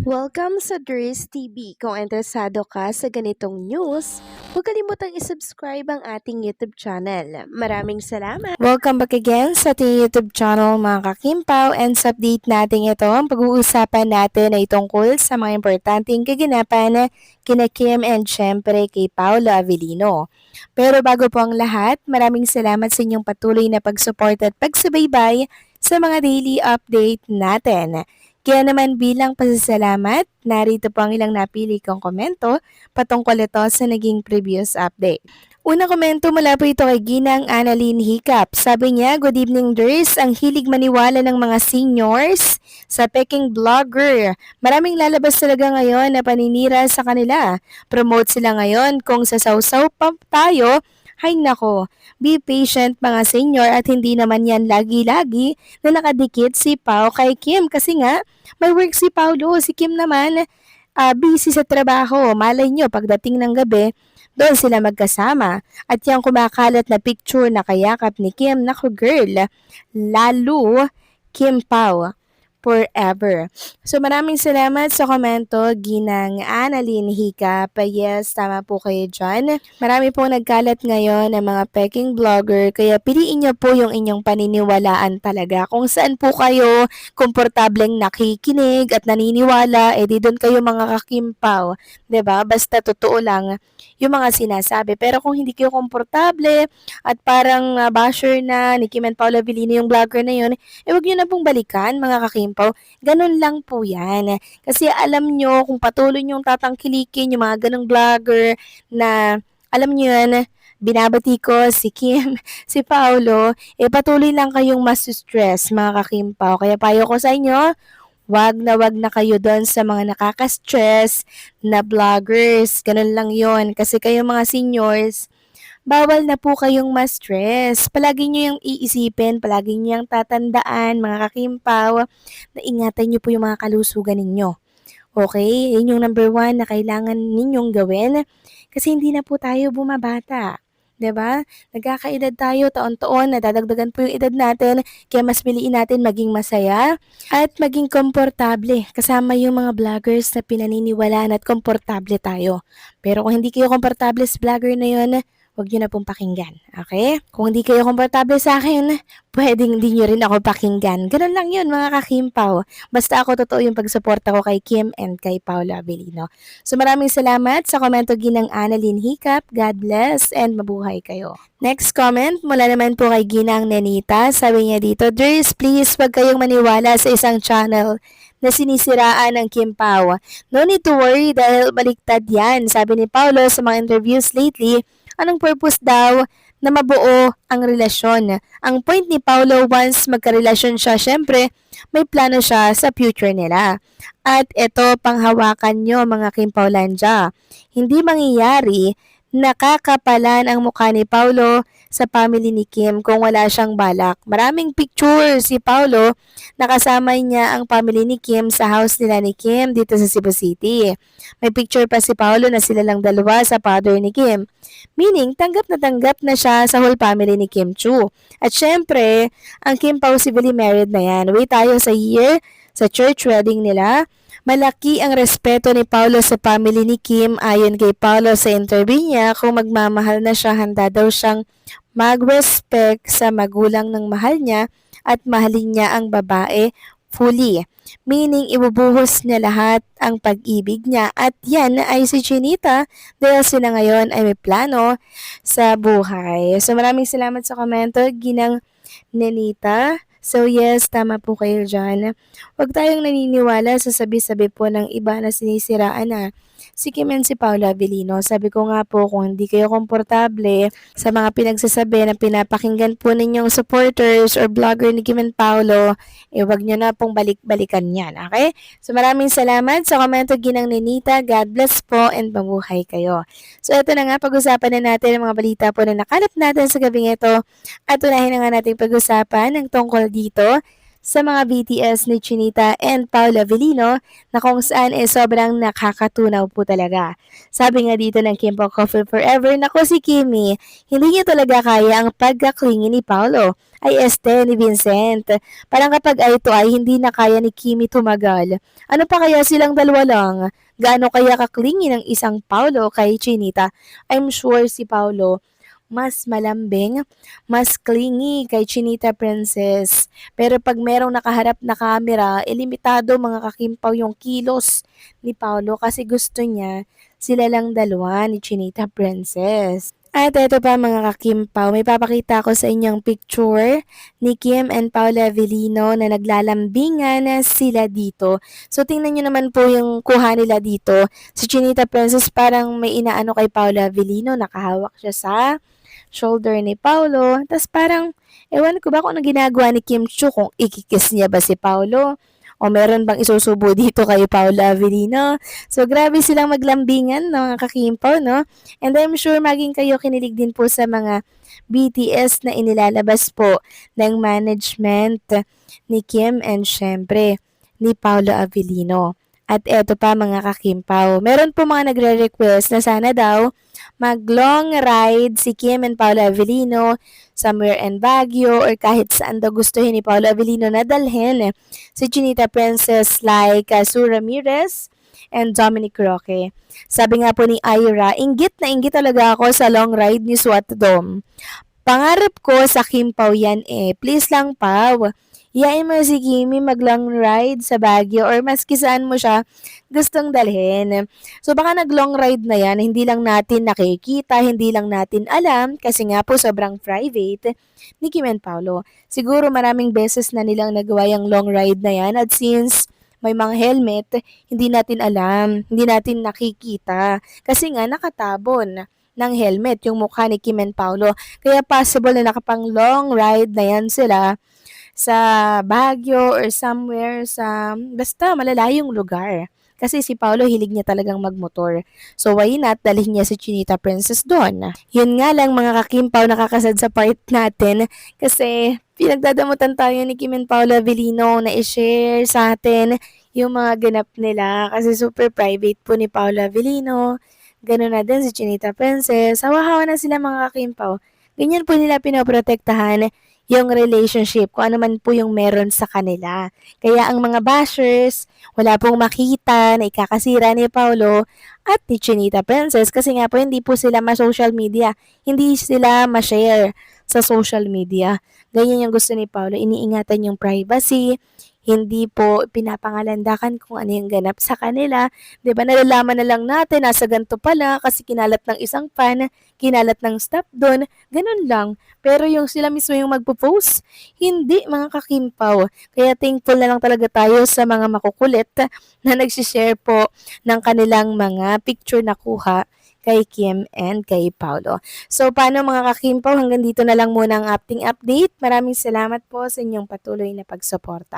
Welcome sa Dries TV. Kung interesado ka sa ganitong news, huwag kalimutang isubscribe ang ating YouTube channel. Maraming salamat! Welcome back again sa ating YouTube channel mga kakimpaw, and sa update natin ito, ang pag-uusapan natin ay tungkol sa mga importanteng kaganapan kina Kim and syempre kay Paolo Avellino. Pero bago po ang lahat, maraming salamat sa inyong patuloy na pag-support at pagsubaybay sa mga daily update natin. Kaya naman bilang pasasalamat, narito po ang ilang napili kong komento patungkol ito sa naging previous update. Unang komento mula po ito kay Ginang Annalyn Hiccup. Sabi niya, "Good evening, Ders. Ang hilig maniwala ng mga seniors sa peking vlogger. Maraming lalabas talaga ngayon na paninira sa kanila. Promote sila ngayon. Kung sa sausaw pa tayo, hay nako, be patient mga senior at hindi naman yan lagi-lagi na nakadikit si Pao kay Kim kasi nga may work si Paulo, si Kim naman busy sa trabaho. Malay nyo pagdating ng gabi, doon sila magkasama. At yung kumakalat na picture na kayakap ni Kim, naku girl, lalo Kim Pao forever." So maraming salamat sa komento, Ginang Annalyn Hiccup. Yes, tama po kayo dyan. Marami pong nagkalat ngayon ng mga peking vlogger, kaya piliin nyo po yung inyong paniniwalaan talaga. Kung saan po kayo komportableng nakikinig at naniniwala, di doon kayo mga kakimpaw. 'Di ba? Basta totoo lang yung mga sinasabi. Pero kung hindi kayo komportable at parang basher na ni Kim and Paolo Avellino yung vlogger na yun, huwag nyo na pong balikan mga kakimpaw. Ganun lang po yan. Kasi alam nyo, kung patuloy nyong tatangkilikin yung mga ganong vlogger na, alam nyo yan, binabati ko si Kim, si Paolo, patuloy lang kayong mas-stress mga kakimpaw. Kaya payo ko sa inyo, wag na kayo doon sa mga nakaka-stress na vloggers. Ganun lang yon. Kasi kayo mga seniors, bawal na po kayong ma-stress. Palagi nyo yung iisipin, palagi nyo yung tatandaan, mga kakimpaw, na ingatan nyo po yung mga kalusugan ninyo. Okay? Yun yung number one na kailangan ninyong gawin kasi hindi na po tayo bumabata. 'Di ba? Nagkakaedad tayo taon-taon, nadadagdagan po yung edad natin, kaya mas piliin natin maging masaya at maging komportable kasama yung mga vloggers na pinaniniwalaan at komportable tayo. Pero kung hindi kayo komportable sa vlogger na yun, huwag nyo na pong pakinggan. Okay? Kung hindi kayo komportable sa akin, pwedeng hindi nyo rin ako pakinggan. Ganun lang yun mga kakimpaw. Basta ako totoo yung pagsuporta ko kay Kim and kay Paolo Avellino. So maraming salamat sa komento Ginang Annalyn Hiccup. God bless and mabuhay kayo. Next comment mula naman po kay Ginang Nenita. Sabi niya dito, "Ders, please wag kayong maniwala sa isang channel na sinisiraan ng Kim Pao. No need to worry dahil baliktad yan." Sabi ni Paolo sa mga interviews lately, anong purpose daw na mabuo ang relasyon? Ang point ni Paolo, once magkarelasyon siya, syempre may plano siya sa future nila. At ito, panghawakan nyo mga Kim Paulandia. Hindi mangyayari nakakapalan ang mukha ni Paolo sa family ni Kim kung wala siyang balak. Maraming picture si Paolo, nakasama niya ang family ni Kim sa house nila ni Kim dito sa Cebu City. May picture pa si Paolo na sila lang dalawa sa father ni Kim. Meaning, tanggap na siya sa whole family ni Kim Chu. At syempre, ang Kim Pao civilly married na yan. Wait tayo sa year, sa church wedding nila. Malaki ang respeto ni Paolo sa family ni Kim. Ayon kay Paolo sa interview niya, kung magmamahal na siya, handa daw siyang mag-respect sa magulang ng mahal niya at mahalin niya ang babae fully. Meaning, ibubuhos niya lahat ang pag-ibig niya. At yan ay si Chinita dahil sila ngayon ay may plano sa buhay. So maraming salamat sa komento, Ginang Nenita. So yes, tama po kayo dyan. Huwag tayong naniniwala sa sabi-sabi po ng iba na sinisiraan na si Kim and si Paolo Avellino. Sabi ko nga po, kung hindi kayo komportable sa mga pinagsasabi na pinapakinggan po ninyong supporters or vlogger ni Kim and Paolo, huwag nyo na pong balik-balikan yan. Okay? So maraming salamat sa komento Ginang Nenita. God bless po and mabuhay kayo. So ito na nga, pag-usapan na natin ang mga balita po na nakalap natin sa gabing ito. At unahin na nga natin pag-usapan ng tungkol dito sa mga BTS ni Chinita and Paolo Avellino na kung saan sobrang nakakatunaw po talaga. Sabi nga dito ng Kim Pao Couple Forever, nako si Kimi, hindi niya talaga kaya ang pagkaklingi ni Paolo ay ni Vincent. Parang kapag eye to eye, hindi na kaya ni Kimi tumagal. Ano pa kaya silang dalawa lang? Gaano kaya kaklingi ng isang Paolo kay Chinita? I'm sure si Paolo mas malambing, mas clingy kay Chinita Princess. Pero pag merong nakaharap na camera, limitado mga kakimpaw yung kilos ni Paolo kasi gusto niya sila lang dalawa ni Chinita Princess. At eto pa mga kakimpaw, may papakita ko sa inyong picture ni Kim and Paula Avellino na naglalambingan na sila dito. So tingnan nyo naman po yung kuha nila dito. Si Chinita Princess parang may inaano kay Paula Avellino, nakahawak siya sa shoulder ni Paulo. Tapos parang, ewan ko ba kung ano ginagawa ni Kim Chu, kung ikikiss niya ba si Paulo o meron bang isusubo dito kay Paula Avellino. So, grabe silang maglambingan, no, mga kakimpaw, no? And I'm sure maging kayo kinilig din po sa mga BTS na inilalabas po ng management ni Kim and syempre ni Paula Avellino. At eto pa mga kakimpaw, meron po mga nagre-request na sana daw mag-long ride si Kim and Paula Avellino somewhere in Baguio or kahit saan daw gustuhin ni Paula Avellino na dalhin si Chinita Princess like Sue Ramirez and Dominic Roque. Sabi nga po ni Ira, inggit na inggit talaga ako sa long ride ni Swat Dom. Pangarap ko sa Kim Pao yan Please lang Pao. Iyain mo si Kimi mag-long ride sa Baguio or maski saan mo siya gustong dalhin. So baka nag-long ride na yan, hindi lang natin nakikita, hindi lang natin alam kasi nga po sobrang private ni Kim and Paolo. Siguro maraming beses na nilang nagawa yung long ride na yan at since may mga helmet, hindi natin alam, hindi natin nakikita kasi nga nakatabon ng helmet yung mukha ni Kim and Paolo. Kaya possible na nakapang long ride na yan sila sa Baguio or somewhere sa basta malalayong lugar. Kasi si Paolo hilig niya talagang magmotor. So why not dalhin niya si Chinita Princess doon? Yun nga lang mga kakimpaw nakakasad sa part natin kasi pinagdadamutan tayo ni Kim and Paolo Avellino na i-share sa atin yung mga ganap nila kasi super private po ni Paolo Avellino. Ganun na din si Chinita Princess. Hawa-hawa na sila mga kakimpaw. Ganyan po nila pinoprotektahan yung relationship, kung ano man po yung meron sa kanila. Kaya ang mga bashers, wala pong makita na ikakasira ni Paolo at ni Chinita Princess kasi nga po hindi po sila ma-social media. Hindi sila ma-share sa social media. Ganyan yung gusto ni Paolo. Iniingatan yung privacy, hindi po pinapangalandakan kung ano yung ganap sa kanila. 'Di ba nalalaman na lang natin, nasa ganito pala kasi kinalat ng isang fan, kinalat ng staff doon, ganun lang. Pero yung sila mismo yung magpo-post, hindi mga kakimpaw. Kaya thankful na lang talaga tayo sa mga makukulit na nagsishare po ng kanilang mga picture na kuha kay Kim and kay Paolo. So, paano mga kakimpaw? Hanggang dito na lang muna ang ating update. Maraming salamat po sa inyong patuloy na pagsuporta.